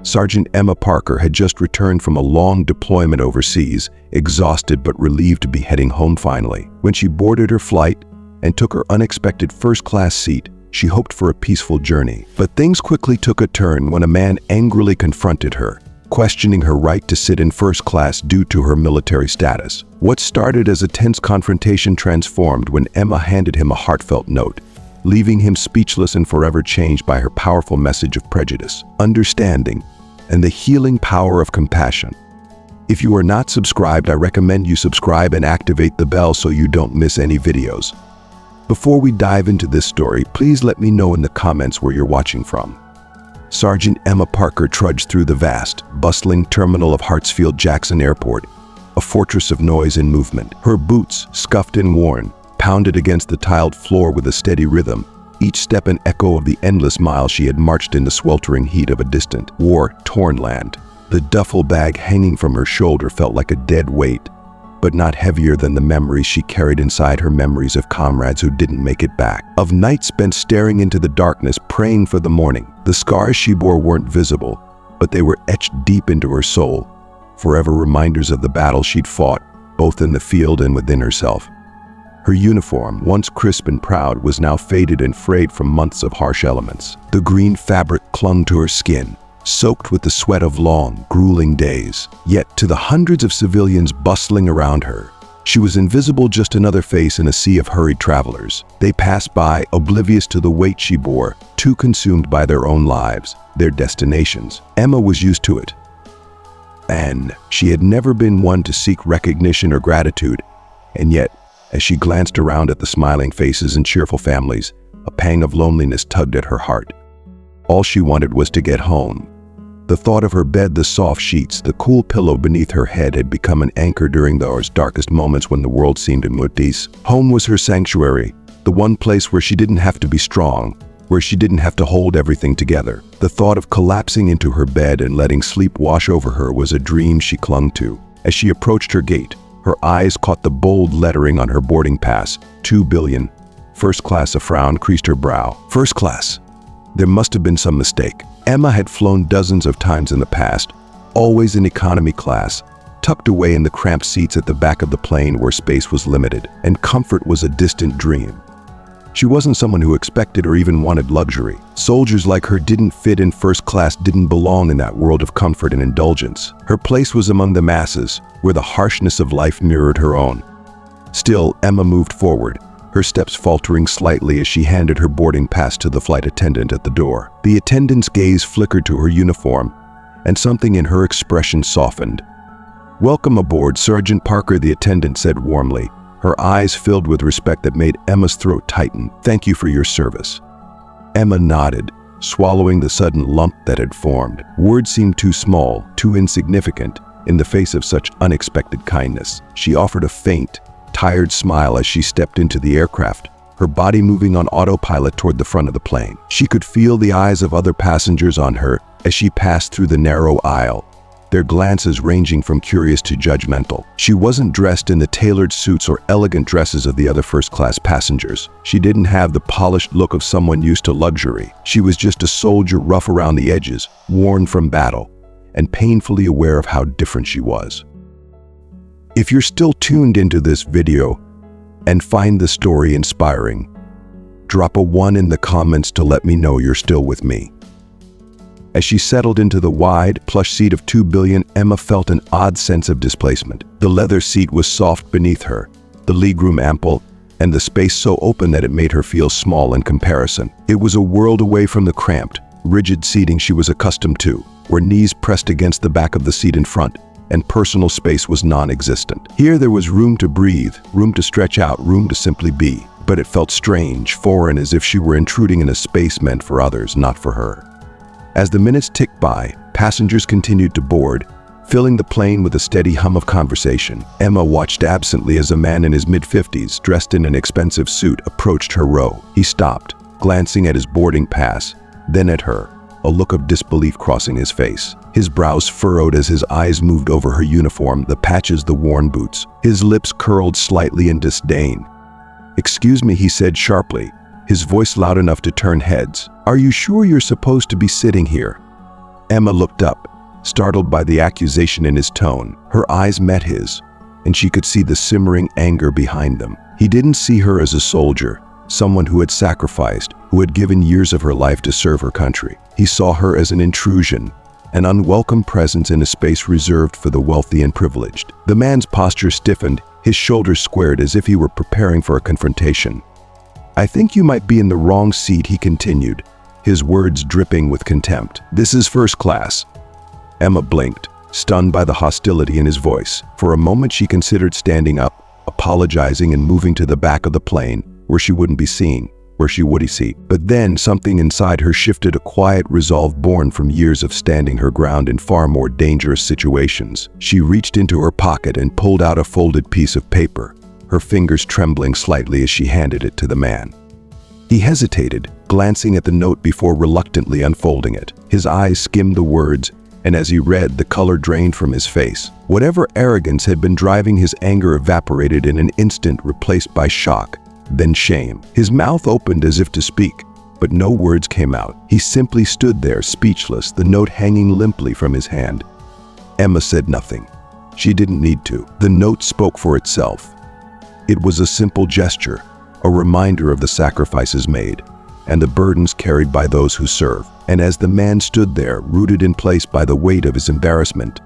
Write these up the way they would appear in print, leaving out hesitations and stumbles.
Sergeant Emma Parker had just returned from a long deployment overseas, exhausted but relieved to be heading home finally. When she boarded her flight and took her unexpected first-class seat, she hoped for a peaceful journey. But things quickly took a turn when a man angrily confronted her, questioning her right to sit in first class due to her military status. What started as a tense confrontation transformed when Emma handed him a heartfelt note, leaving him speechless and forever changed by her powerful message of prejudice, understanding, and the healing power of compassion. If you are not subscribed, I recommend you subscribe and activate the bell so you don't miss any videos. Before we dive into this story, please let me know in the comments where you're watching from. Sergeant Emma Parker trudged through the vast, bustling terminal of Hartsfield-Jackson Airport, a fortress of noise and movement. Her boots, scuffed and worn, pounded against the tiled floor with a steady rhythm, each step an echo of the endless miles she had marched in the sweltering heat of a distant, war-torn land. The duffel bag hanging from her shoulder felt like a dead weight, but not heavier than the memories she carried inside her, memories of comrades who didn't make it back, of nights spent staring into the darkness, praying for the morning. The scars she bore weren't visible, but they were etched deep into her soul, forever reminders of the battle she'd fought, both in the field and within herself. Her uniform, once crisp and proud, was now faded and frayed from months of harsh elements. The green fabric clung to her skin, soaked with the sweat of long, grueling days. Yet to the hundreds of civilians bustling around her, she was invisible, just another face in a sea of hurried travelers. They passed by, oblivious to the weight she bore, too consumed by their own lives, their destinations. Emma was used to it, and she had never been one to seek recognition or gratitude. And yet, as she glanced around at the smiling faces and cheerful families, a pang of loneliness tugged at her heart. All she wanted was to get home. The thought of her bed, the soft sheets, the cool pillow beneath her head had become an anchor during those darkest moments when the world seemed in mutis. Home was her sanctuary, the one place where she didn't have to be strong, where she didn't have to hold everything together. The thought of collapsing into her bed and letting sleep wash over her was a dream she clung to. As she approached her gate, her eyes caught the bold lettering on her boarding pass, 2 billion. First class. A frown creased her brow. First class. There must have been some mistake. Emma had flown dozens of times in the past, always in economy class, tucked away in the cramped seats at the back of the plane where space was limited, and comfort was a distant dream. She wasn't someone who expected or even wanted luxury. Soldiers like her didn't fit in first class, didn't belong in that world of comfort and indulgence. Her place was among the masses, where the harshness of life mirrored her own. Still, Emma moved forward, her steps faltering slightly as she handed her boarding pass to the flight attendant at the door. The attendant's gaze flickered to her uniform, and something in her expression softened. "Welcome aboard, Sergeant Parker," the attendant said warmly, her eyes filled with respect that made Emma's throat tighten. "Thank you for your service." Emma nodded, swallowing the sudden lump that had formed. Words seemed too small, too insignificant, in the face of such unexpected kindness. She offered a faint, tired smile as she stepped into the aircraft, her body moving on autopilot toward the front of the plane. She could feel the eyes of other passengers on her as she passed through the narrow aisle, their glances ranging from curious to judgmental. She wasn't dressed in the tailored suits or elegant dresses of the other first-class passengers. She didn't have the polished look of someone used to luxury. She was just a soldier, rough around the edges, worn from battle, and painfully aware of how different she was. If you're still tuned into this video and find the story inspiring, drop a 1 in the comments to let me know you're still with me. As she settled into the wide, plush seat of 2 billion, Emma felt an odd sense of displacement. The leather seat was soft beneath her, the legroom ample, and the space so open that it made her feel small in comparison. It was a world away from the cramped, rigid seating she was accustomed to, where knees pressed against the back of the seat in front, and personal space was non-existent. Here there was room to breathe, room to stretch out, room to simply be. But it felt strange, foreign, as if she were intruding in a space meant for others, not for her. As the minutes ticked by, passengers continued to board, filling the plane with a steady hum of conversation. Emma watched absently as a man in his mid-50s, dressed in an expensive suit, approached her row. He stopped, glancing at his boarding pass, then at her, a look of disbelief crossing his face. His brows furrowed as his eyes moved over her uniform, the patches, the worn boots. His lips curled slightly in disdain. "Excuse me," he said sharply, his voice loud enough to turn heads. "Are you sure you're supposed to be sitting here?" Emma looked up, startled by the accusation in his tone. Her eyes met his, and she could see the simmering anger behind them. He didn't see her as a soldier, someone who had sacrificed, who had given years of her life to serve her country. He saw her as an intrusion, an unwelcome presence in a space reserved for the wealthy and privileged. The man's posture stiffened, his shoulders squared as if he were preparing for a confrontation. "I think you might be in the wrong seat," he continued, his words dripping with contempt. "This is first class." Emma blinked, stunned by the hostility in his voice. For a moment she considered standing up, apologizing and moving to the back of the plane, where she wouldn't be seen, where she would see. But then something inside her shifted, a quiet resolve born from years of standing her ground in far more dangerous situations. She reached into her pocket and pulled out a folded piece of paper, her fingers trembling slightly as she handed it to the man. He hesitated, glancing at the note before reluctantly unfolding it. His eyes skimmed the words, and as he read, the color drained from his face. Whatever arrogance had been driving his anger evaporated in an instant, replaced by shock, then shame. His mouth opened as if to speak, but no words came out. He simply stood there, speechless, the note hanging limply from his hand. Emma said nothing. She didn't need to. The note spoke for itself. It was a simple gesture, a reminder of the sacrifices made, and the burdens carried by those who serve. And as the man stood there, rooted in place by the weight of his embarrassment,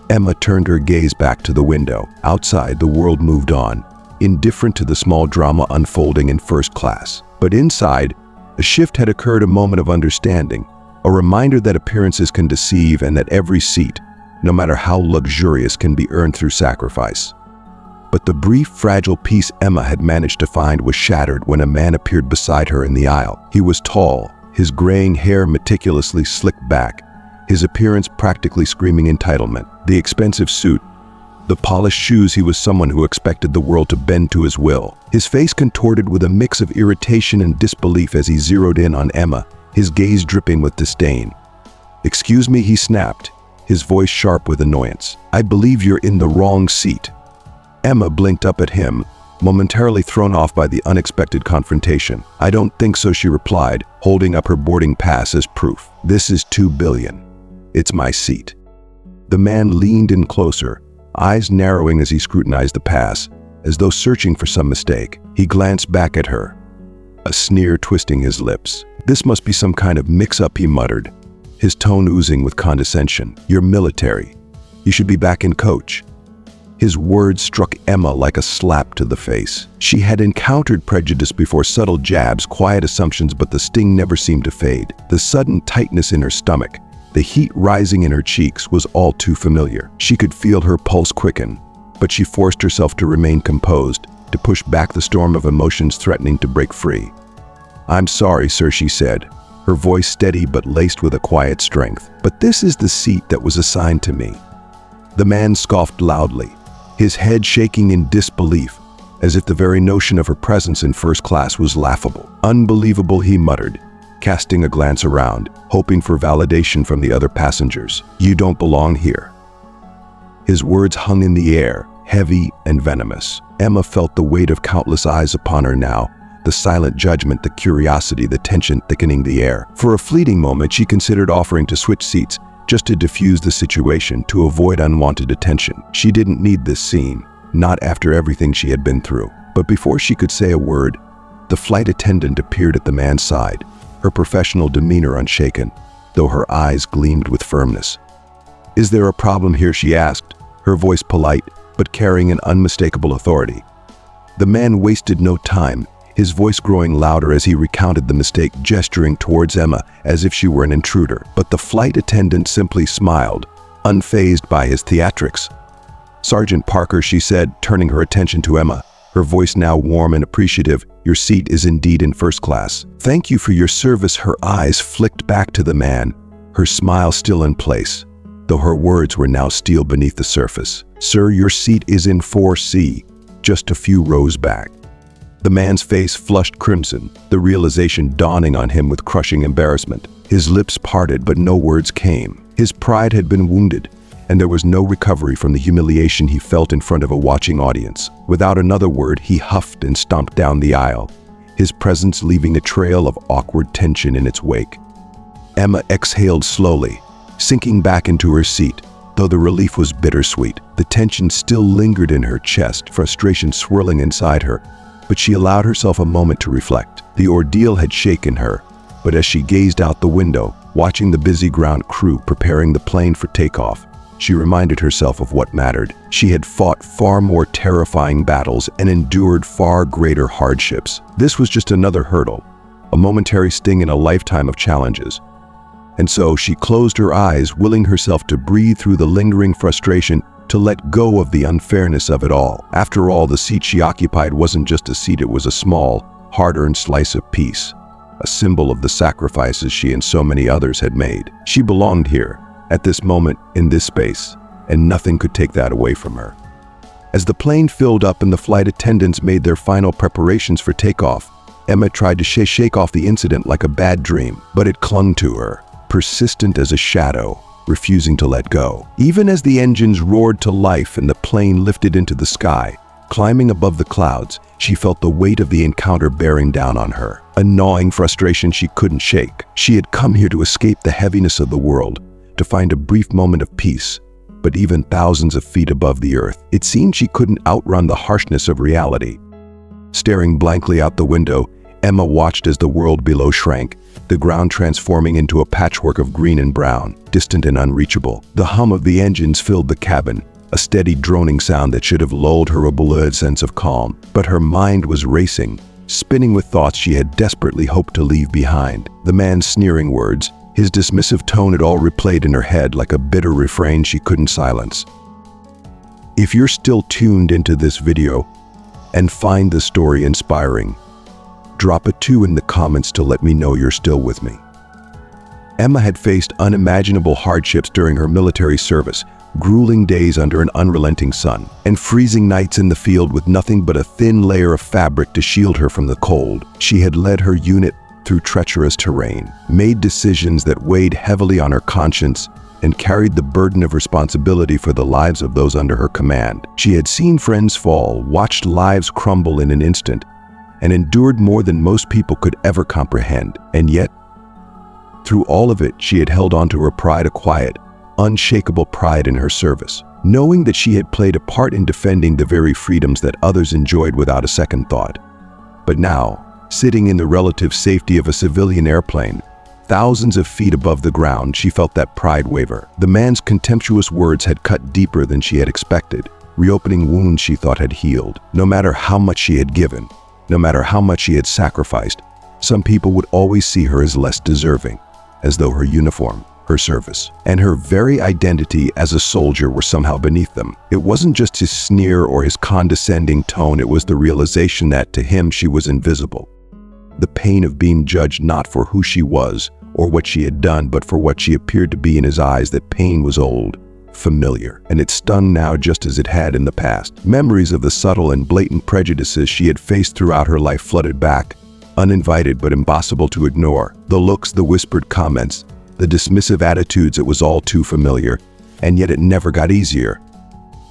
Emma turned her gaze back to the window. Outside, the world moved on, indifferent to the small drama unfolding in first class. But inside, a shift had occurred, a moment of understanding, a reminder that appearances can deceive and that every seat, no matter how luxurious, can be earned through sacrifice. But the brief, fragile peace Emma had managed to find was shattered when a man appeared beside her in the aisle. He was tall, his graying hair meticulously slicked back, his appearance practically screaming entitlement. The expensive suit, the polished shoes, he was someone who expected the world to bend to his will. His face contorted with a mix of irritation and disbelief as he zeroed in on Emma, his gaze dripping with disdain. "Excuse me," he snapped, his voice sharp with annoyance. "I believe you're in the wrong seat." Emma blinked up at him, momentarily thrown off by the unexpected confrontation. "I don't think so," she replied, holding up her boarding pass as proof. "This is 2 billion. It's my seat." The man leaned in closer, eyes narrowing as he scrutinized the pass, as though searching for some mistake. He glanced back at her, a sneer twisting his lips. "This must be some kind of mix-up," he muttered, his tone oozing with condescension. "You're military. You should be back in coach." His words struck Emma like a slap to the face. She had encountered prejudice before, subtle jabs, quiet assumptions, but the sting never seemed to fade. The sudden tightness in her stomach, the heat rising in her cheeks, was all too familiar. She could feel her pulse quicken, but she forced herself to remain composed, to push back the storm of emotions threatening to break free. "I'm sorry, sir," she said, her voice steady but laced with a quiet strength. "But this is the seat that was assigned to me." The man scoffed loudly, his head shaking in disbelief, as if the very notion of her presence in first class was laughable. "Unbelievable," he muttered, casting a glance around, hoping for validation from the other passengers. "You don't belong here." His words hung in the air, heavy and venomous. Emma felt the weight of countless eyes upon her now, the silent judgment, the curiosity, the tension thickening the air. For a fleeting moment, she considered offering to switch seats, just to diffuse the situation, to avoid unwanted attention. She didn't need this scene, not after everything she had been through. But before she could say a word, the flight attendant appeared at the man's side, her professional demeanor unshaken, though her eyes gleamed with firmness. "Is there a problem here?" she asked, her voice polite, but carrying an unmistakable authority. The man wasted no time, his voice growing louder as he recounted the mistake, gesturing towards Emma as if she were an intruder. But the flight attendant simply smiled, unfazed by his theatrics. "Sergeant Parker," she said, turning her attention to Emma, her voice now warm and appreciative, "your seat is indeed in first class. Thank you for your service." Her eyes flicked back to the man, her smile still in place, though her words were now steel beneath the surface. "Sir, your seat is in 4C, just a few rows back." The man's face flushed crimson, the realization dawning on him with crushing embarrassment. His lips parted, but no words came. His pride had been wounded, and there was no recovery from the humiliation he felt in front of a watching audience. Without another word, he huffed and stomped down the aisle, his presence leaving a trail of awkward tension in its wake. Emma exhaled slowly, sinking back into her seat. Though the relief was bittersweet, the tension still lingered in her chest, frustration swirling inside her. But she allowed herself a moment to reflect. The ordeal had shaken her, but as she gazed out the window, watching the busy ground crew preparing the plane for takeoff, she reminded herself of what mattered. She had fought far more terrifying battles and endured far greater hardships. This was just another hurdle, a momentary sting in a lifetime of challenges. And so she closed her eyes, willing herself to breathe through the lingering frustration, to let go of the unfairness of it all. After all, the seat she occupied wasn't just a seat, it was a small, hard-earned slice of peace, a symbol of the sacrifices she and so many others had made. She belonged here, at this moment, in this space, and nothing could take that away from her. As the plane filled up and the flight attendants made their final preparations for takeoff, Emma tried to shake off the incident like a bad dream, but it clung to her, persistent as a shadow, refusing to let go. Even as the engines roared to life and the plane lifted into the sky, climbing above the clouds, she felt the weight of the encounter bearing down on her, a gnawing frustration she couldn't shake. She had come here to escape the heaviness of the world, to find a brief moment of peace, but even thousands of feet above the earth, it seemed she couldn't outrun the harshness of reality. Staring blankly out the window, Emma watched as the world below shrank, the ground transforming into a patchwork of green and brown, distant and unreachable. The hum of the engines filled the cabin, a steady droning sound that should have lulled her a blurred sense of calm. But her mind was racing, spinning with thoughts she had desperately hoped to leave behind. The man's sneering words, his dismissive tone, it all replayed in her head like a bitter refrain she couldn't silence. If you're still tuned into this video and find the story inspiring, drop a 2 in the comments to let me know you're still with me. Emma had faced unimaginable hardships during her military service, grueling days under an unrelenting sun, and freezing nights in the field with nothing but a thin layer of fabric to shield her from the cold. She had led her unit through treacherous terrain, made decisions that weighed heavily on her conscience, and carried the burden of responsibility for the lives of those under her command. She had seen friends fall, watched lives crumble in an instant, and endured more than most people could ever comprehend. And yet, through all of it, she had held on to her pride, a quiet, unshakable pride in her service, knowing that she had played a part in defending the very freedoms that others enjoyed without a second thought. But now, sitting in the relative safety of a civilian airplane, thousands of feet above the ground, she felt that pride waver. The man's contemptuous words had cut deeper than she had expected, reopening wounds she thought had healed. No matter how much she had given, no matter how much she had sacrificed, some people would always see her as less deserving, as though her uniform, her service, and her very identity as a soldier were somehow beneath them. It wasn't just his sneer or his condescending tone, it was the realization that to him she was invisible. The pain of being judged not for who she was or what she had done, but for what she appeared to be in his eyes. That pain was old, familiar, and it stung now just as it had in the past. Memories of the subtle and blatant prejudices she had faced throughout her life flooded back, uninvited but impossible to ignore. The looks, the whispered comments, the dismissive attitudes, it was all too familiar, and yet it never got easier.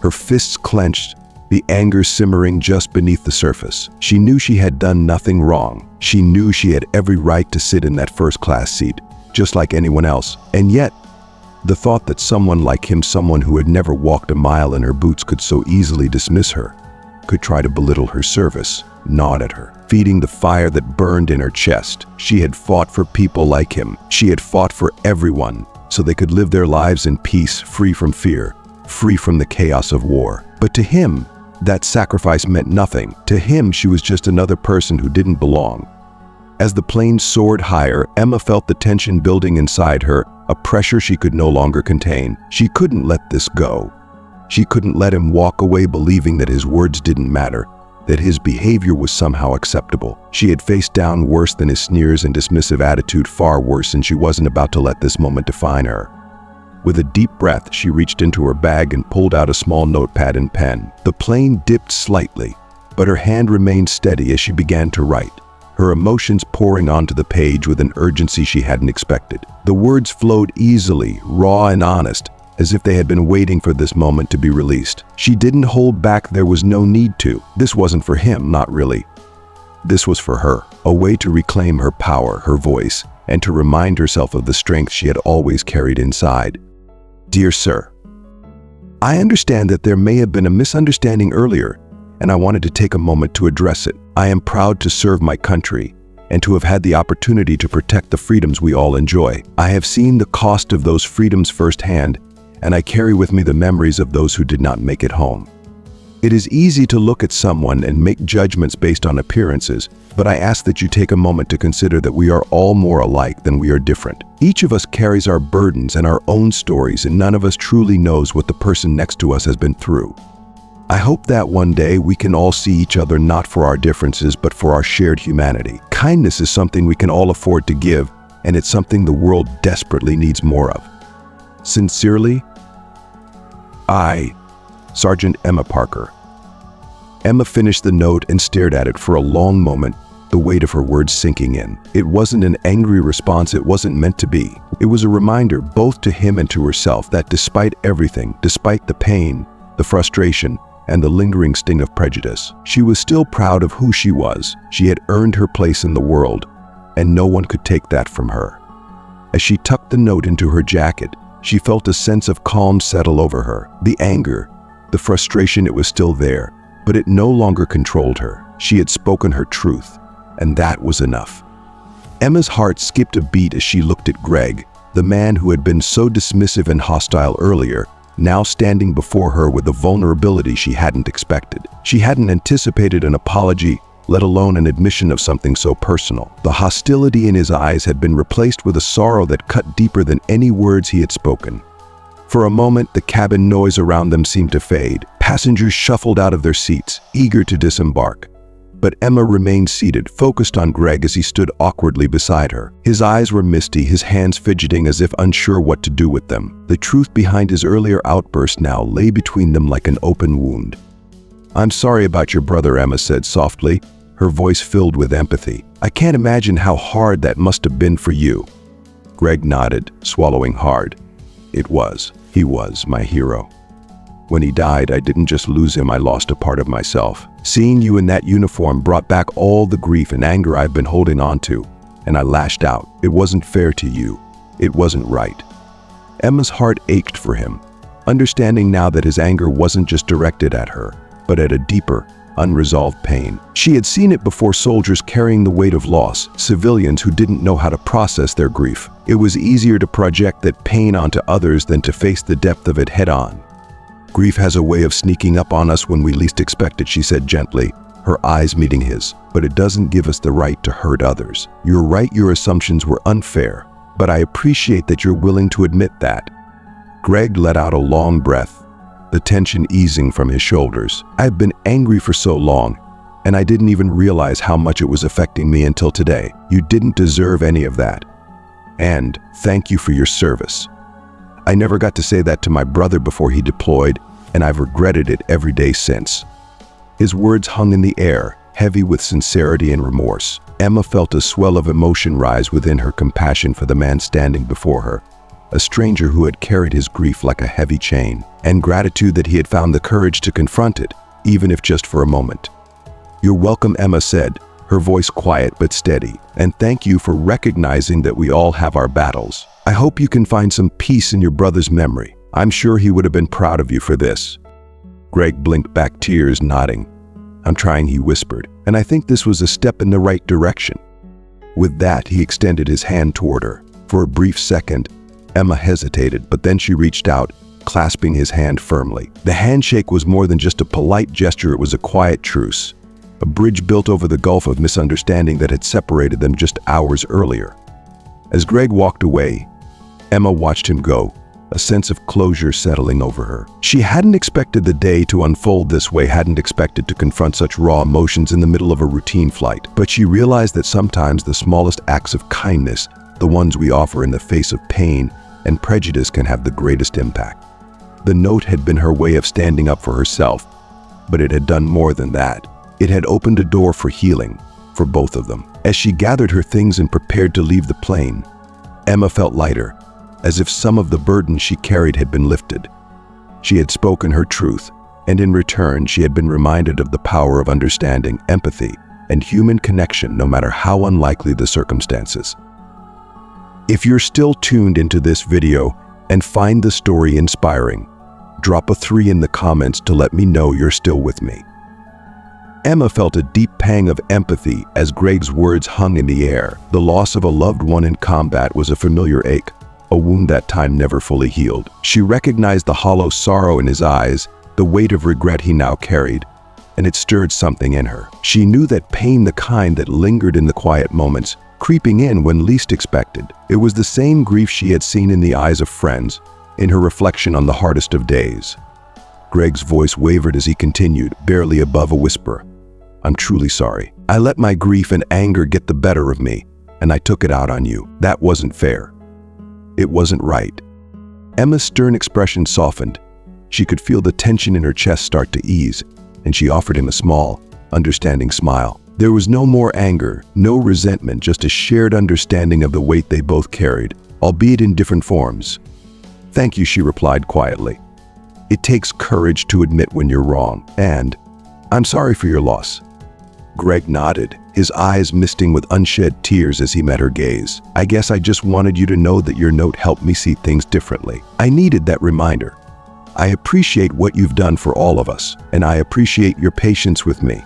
Her fists clenched, the anger simmering just beneath the surface. She knew she had done nothing wrong. She knew she had every right to sit in that first-class seat, just like anyone else. And yet, the thought that someone like him, someone who had never walked a mile in her boots, could so easily dismiss her, could try to belittle her service, gnawed at her, feeding the fire that burned in her chest. She had fought for people like him. She had fought for everyone, so they could live their lives in peace, free from fear, free from the chaos of war. But to him, that sacrifice meant nothing. To him, she was just another person who didn't belong. As the plane soared higher, Emma felt the tension building inside her, a pressure she could no longer contain. She couldn't let this go. She couldn't let him walk away believing that his words didn't matter, that his behavior was somehow acceptable. She had faced down worse than his sneers and dismissive attitude, far worse, and she wasn't about to let this moment define her. With a deep breath, she reached into her bag and pulled out a small notepad and pen. The plane dipped slightly, but her hand remained steady as she began to write, her emotions pouring onto the page with an urgency she hadn't expected. The words flowed easily, raw and honest, as if they had been waiting for this moment to be released. She didn't hold back, there was no need to. This wasn't for him, not really. This was for her, a way to reclaim her power, her voice, and to remind herself of the strength she had always carried inside. Dear Sir, I understand that there may have been a misunderstanding earlier, and I wanted to take a moment to address it. I am proud to serve my country and to have had the opportunity to protect the freedoms we all enjoy. I have seen the cost of those freedoms firsthand, and I carry with me the memories of those who did not make it home. It is easy to look at someone and make judgments based on appearances, but I ask that you take a moment to consider that we are all more alike than we are different. Each of us carries our burdens and our own stories, and none of us truly knows what the person next to us has been through. I hope that one day we can all see each other not for our differences, but for our shared humanity. Kindness is something we can all afford to give, and it's something the world desperately needs more of. Sincerely, I, Sergeant Emma Parker. Emma finished the note and stared at it for a long moment, the weight of her words sinking in. It wasn't an angry response, it wasn't meant to be. It was a reminder both to him and to herself that despite everything, despite the pain, the frustration, and the lingering sting of prejudice, she was still proud of who she was. She had earned her place in the world, and no one could take that from her. As she tucked the note into her jacket, she felt a sense of calm settle over her. The anger, the frustration, it was still there, but it no longer controlled her. She had spoken her truth, and that was enough. Emma's heart skipped a beat as she looked at Greg, the man who had been so dismissive and hostile earlier, now standing before her with a vulnerability she hadn't expected. She hadn't anticipated an apology, let alone an admission of something so personal. The hostility in his eyes had been replaced with a sorrow that cut deeper than any words he had spoken. For a moment, the cabin noise around them seemed to fade. Passengers shuffled out of their seats, eager to disembark. But Emma remained seated, focused on Greg as he stood awkwardly beside her. His eyes were misty, his hands fidgeting as if unsure what to do with them. The truth behind his earlier outburst now lay between them like an open wound. "I'm sorry about your brother," Emma said softly, her voice filled with empathy. "I can't imagine how hard that must have been for you." Greg nodded, swallowing hard. "It was. He was my hero. When he died, I didn't just lose him, I lost a part of myself. Seeing you in that uniform brought back all the grief and anger I've been holding on to, and I lashed out. It wasn't fair to you. It wasn't right." Emma's heart ached for him, understanding now that his anger wasn't just directed at her, but at a deeper, unresolved pain. She had seen it before: soldiers carrying the weight of loss, civilians who didn't know how to process their grief. It was easier to project that pain onto others than to face the depth of it head-on. "Grief has a way of sneaking up on us when we least expect it," she said gently, her eyes meeting his. "But it doesn't give us the right to hurt others. You're right, your assumptions were unfair, but I appreciate that you're willing to admit that." Greg let out a long breath, the tension easing from his shoulders. "I've been angry for so long, and I didn't even realize how much it was affecting me until today. You didn't deserve any of that. And thank you for your service. I never got to say that to my brother before he deployed, and I've regretted it every day since." His words hung in the air, heavy with sincerity and remorse. Emma felt a swell of emotion rise within her, compassion for the man standing before her, a stranger who had carried his grief like a heavy chain, and gratitude that he had found the courage to confront it, even if just for a moment. "You're welcome," Emma said, her voice quiet but steady, "and thank you for recognizing that we all have our battles. I hope you can find some peace in your brother's memory. I'm sure he would have been proud of you for this." Greg blinked back, tears, nodding. "I'm trying," he whispered, "and I think this was a step in the right direction." With that, he extended his hand toward her. For a brief second, Emma hesitated, but then she reached out, clasping his hand firmly. The handshake was more than just a polite gesture, it was a quiet truce, a bridge built over the gulf of misunderstanding that had separated them just hours earlier. As Greg walked away, Emma watched him go, a sense of closure settling over her. She hadn't expected the day to unfold this way, hadn't expected to confront such raw emotions in the middle of a routine flight, but she realized that sometimes the smallest acts of kindness, the ones we offer in the face of pain and prejudice, can have the greatest impact. The note had been her way of standing up for herself, but it had done more than that. It had opened a door for healing, for both of them. As she gathered her things and prepared to leave the plane, Emma felt lighter, as if some of the burden she carried had been lifted. She had spoken her truth, and in return she had been reminded of the power of understanding, empathy, and human connection, no matter how unlikely the circumstances. If you're still tuned into this video and find the story inspiring, drop a 3 in the comments to let me know you're still with me. Emma felt a deep pang of empathy as Greg's words hung in the air. The loss of a loved one in combat was a familiar ache, a wound that time never fully healed. She recognized the hollow sorrow in his eyes, the weight of regret he now carried, and it stirred something in her. She knew that pain, the kind that lingered in the quiet moments, creeping in when least expected. It was the same grief she had seen in the eyes of friends, in her reflection on the hardest of days. Greg's voice wavered as he continued, barely above a whisper. "I'm truly sorry. I let my grief and anger get the better of me, and I took it out on you. That wasn't fair. It wasn't right." Emma's stern expression softened. She could feel the tension in her chest start to ease, and she offered him a small, understanding smile. There was no more anger, no resentment, just a shared understanding of the weight they both carried, albeit in different forms. "Thank you," she replied quietly. "It takes courage to admit when you're wrong, and I'm sorry for your loss." Greg nodded, his eyes misting with unshed tears as he met her gaze. "I guess I just wanted you to know that your note helped me see things differently. I needed that reminder. I appreciate what you've done for all of us, and I appreciate your patience with me."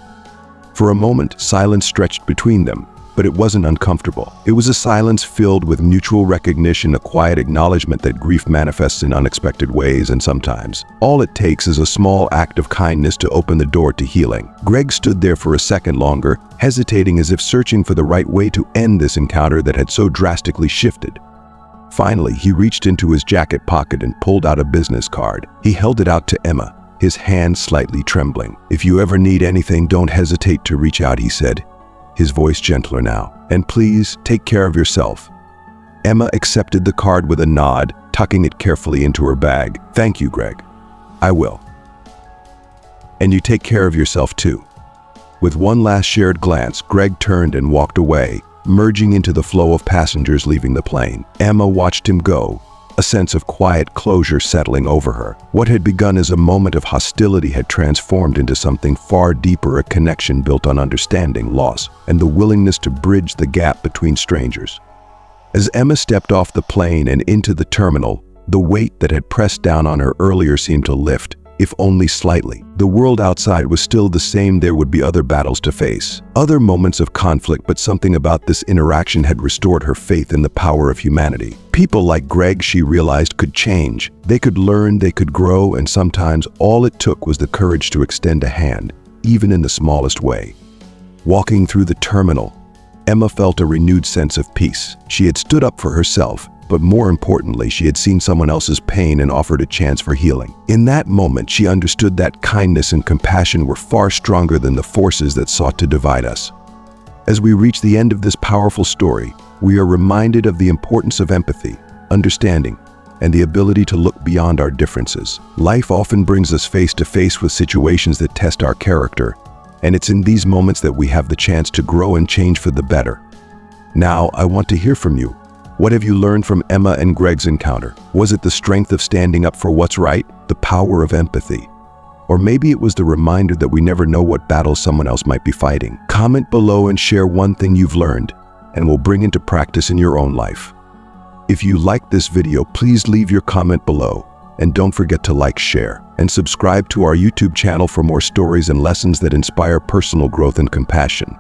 For a moment, silence stretched between them, but it wasn't uncomfortable. It was a silence filled with mutual recognition, a quiet acknowledgement that grief manifests in unexpected ways, and sometimes all it takes is a small act of kindness to open the door to healing. Greg stood there for a second longer, hesitating as if searching for the right way to end this encounter that had so drastically shifted. Finally, he reached into his jacket pocket and pulled out a business card. He held it out to Emma, his hand slightly trembling. "If you ever need anything, don't hesitate to reach out," he said, his voice gentler now. "And please, take care of yourself." Emma accepted the card with a nod, tucking it carefully into her bag. "Thank you, Greg. I will. And you take care of yourself too." With one last shared glance, Greg turned and walked away, merging into the flow of passengers leaving the plane. Emma watched him go, a sense of quiet closure settling over her. What had begun as a moment of hostility had transformed into something far deeper, a connection built on understanding, loss, and the willingness to bridge the gap between strangers. As Emma stepped off the plane and into the terminal, the weight that had pressed down on her earlier seemed to lift, if only slightly. The world outside was still the same. There would be other battles to face, other moments of conflict, but something about this interaction had restored her faith in the power of humanity. People like Greg, she realized, could change. They could learn, they could grow, and sometimes all it took was the courage to extend a hand, even in the smallest way. Walking through the terminal, Emma felt a renewed sense of peace. She had stood up for herself, but more importantly, she had seen someone else's pain and offered a chance for healing. In that moment, she understood that kindness and compassion were far stronger than the forces that sought to divide us. As we reach the end of this powerful story, we are reminded of the importance of empathy, understanding, and the ability to look beyond our differences. Life often brings us face to face with situations that test our character, and it's in these moments that we have the chance to grow and change for the better. Now, I want to hear from you. What have you learned from Emma and Greg's encounter? Was it the strength of standing up for what's right, the power of empathy? Or maybe it was the reminder that we never know what battles someone else might be fighting. Comment below and share one thing you've learned and will bring into practice in your own life. If you liked this video, please leave your comment below, and don't forget to like, share, and subscribe to our YouTube channel for more stories and lessons that inspire personal growth and compassion.